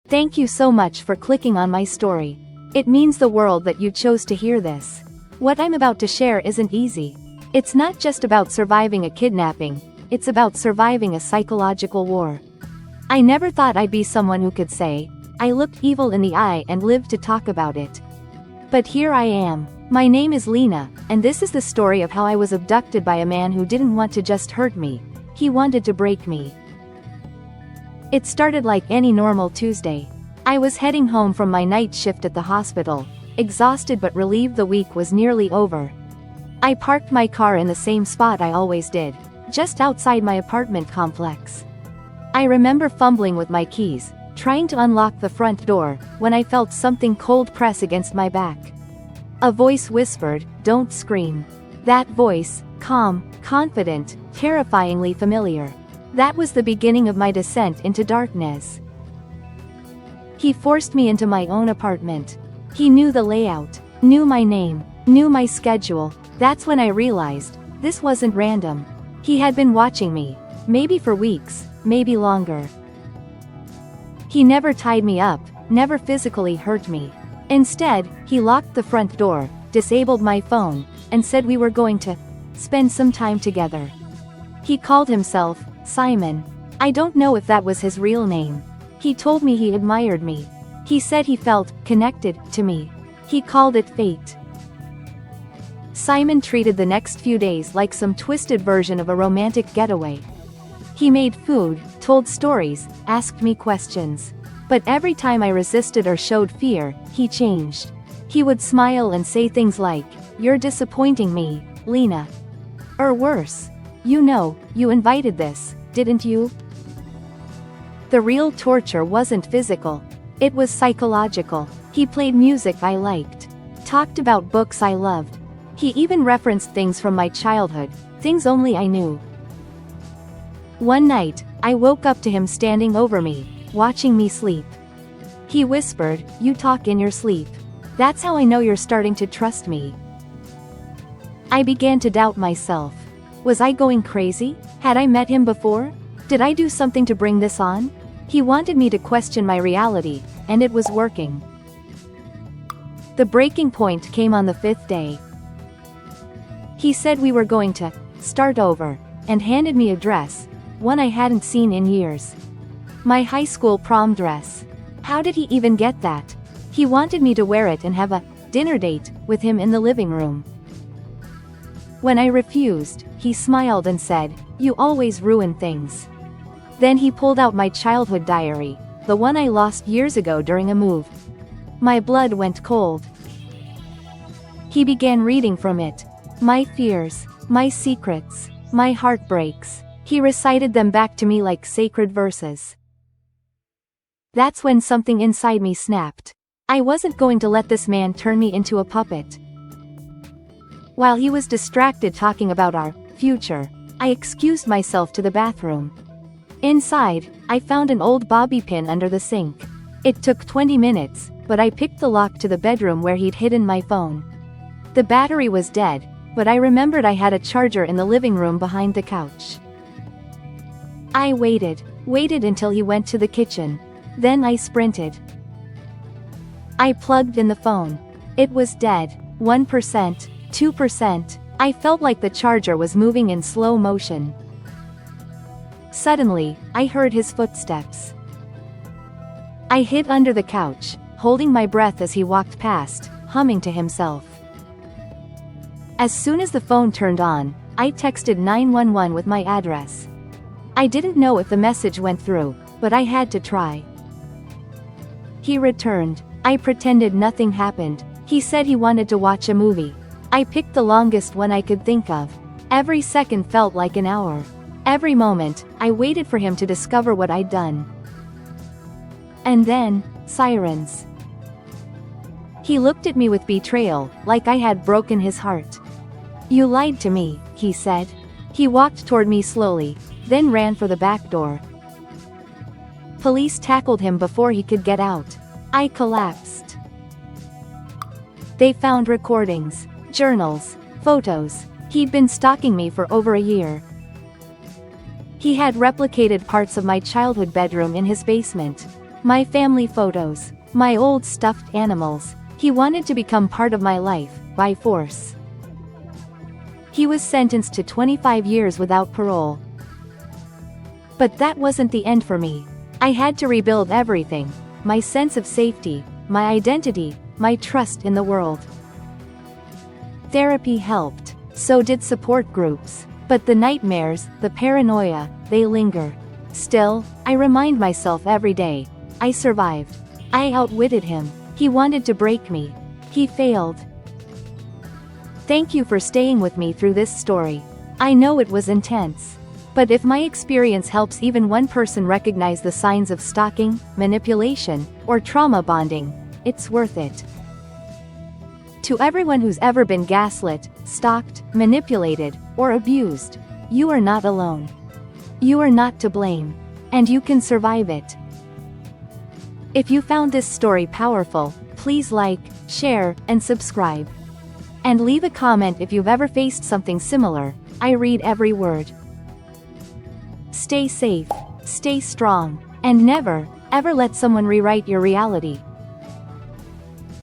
Thank you so much for clicking on my story. It means the world that you chose to hear this. What I'm about to share isn't easy. It's not just about surviving a kidnapping, it's about surviving a psychological war. I never thought I'd be someone who could say, I looked evil in the eye and lived to talk about it. But here I am. My name is Lena, and this is the story of how I was abducted by a man who didn't want to just hurt me, he wanted to break me. It started like any normal Tuesday. I was heading home from my night shift at the hospital, exhausted but relieved the week was nearly over. I parked my car in the same spot I always did, just outside my apartment complex. I remember fumbling with my keys, trying to unlock the front door, when I felt something cold press against my back. A voice whispered, "Don't scream." That voice, calm, confident, terrifyingly familiar. That was the beginning of my descent into darkness. He forced me into my own apartment. He knew the layout, knew my name, knew my schedule. That's when I realized, this wasn't random. He had been watching me, maybe for weeks, maybe longer. He never tied me up, never physically hurt me. Instead, he locked the front door, disabled my phone, and said we were going to spend some time together. He called himself Simon. I don't know if that was his real name. He told me he admired me. He said he felt connected to me. He called it fate. Simon treated the next few days like some twisted version of a romantic getaway. He made food, told stories, asked me questions. But every time I resisted or showed fear, he changed. He would smile and say things like, "You're disappointing me, Lena." Or worse, "You know, you invited this, didn't you?" The real torture wasn't physical. It was psychological. He played music I liked, talked about books I loved. He even referenced things from my childhood, things only I knew. One night, I woke up to him standing over me, watching me sleep. He whispered, "You talk in your sleep. That's how I know you're starting to trust me." I began to doubt myself. Was I going crazy? Had I met him before? Did I do something to bring this on? He wanted me to question my reality, and it was working. The breaking point came on the 5th day. He said we were going to start over, and handed me a dress, one I hadn't seen in years. My high school prom dress. How did he even get that? He wanted me to wear it and have a dinner date with him in the living room. When I refused, he smiled and said, "You always ruin things." Then he pulled out my childhood diary, the one I lost years ago during a move. My blood went cold. He began reading from it. My fears, my secrets, my heartbreaks. He recited them back to me like sacred verses. That's when something inside me snapped. I wasn't going to let this man turn me into a puppet. While he was distracted talking about our future, I excused myself to the bathroom. Inside, I found an old bobby pin under the sink. It took 20 minutes, but I picked the lock to the bedroom where he'd hidden my phone. The battery was dead, but I remembered I had a charger in the living room behind the couch. I waited until he went to the kitchen. Then I sprinted. I plugged in the phone. It was dead. 1%, 2%. I felt like the charger was moving in slow motion. Suddenly, I heard his footsteps. I hid under the couch, holding my breath as he walked past, humming to himself. As soon as the phone turned on, I texted 911 with my address. I didn't know if the message went through, but I had to try. He returned. I pretended nothing happened. He said he wanted to watch a movie. I picked the longest one I could think of. Every second felt like an hour. Every moment, I waited for him to discover what I'd done. And then, sirens. He looked at me with betrayal, like I had broken his heart. "You lied to me," he said. He walked toward me slowly, then ran for the back door. Police tackled him before he could get out. I collapsed. They found recordings, journals, photos. He'd been stalking me for over a year. He had replicated parts of my childhood bedroom in his basement. My family photos. My old stuffed animals. He wanted to become part of my life, by force. He was sentenced to 25 years without parole. But that wasn't the end for me. I had to rebuild everything. My sense of safety, my identity, my trust in the world. Therapy helped. So did support groups. But the nightmares, the paranoia, they linger. Still, I remind myself every day. I survived. I outwitted him. He wanted to break me. He failed. Thank you for staying with me through this story. I know it was intense. But if my experience helps even one person recognize the signs of stalking, manipulation, or trauma bonding, it's worth it. To everyone who's ever been gaslit, stalked, manipulated, or abused, you are not alone. You are not to blame. And you can survive it. If you found this story powerful, please like, share, and subscribe. And leave a comment if you've ever faced something similar. I read every word. Stay safe, stay strong, and never, ever let someone rewrite your reality.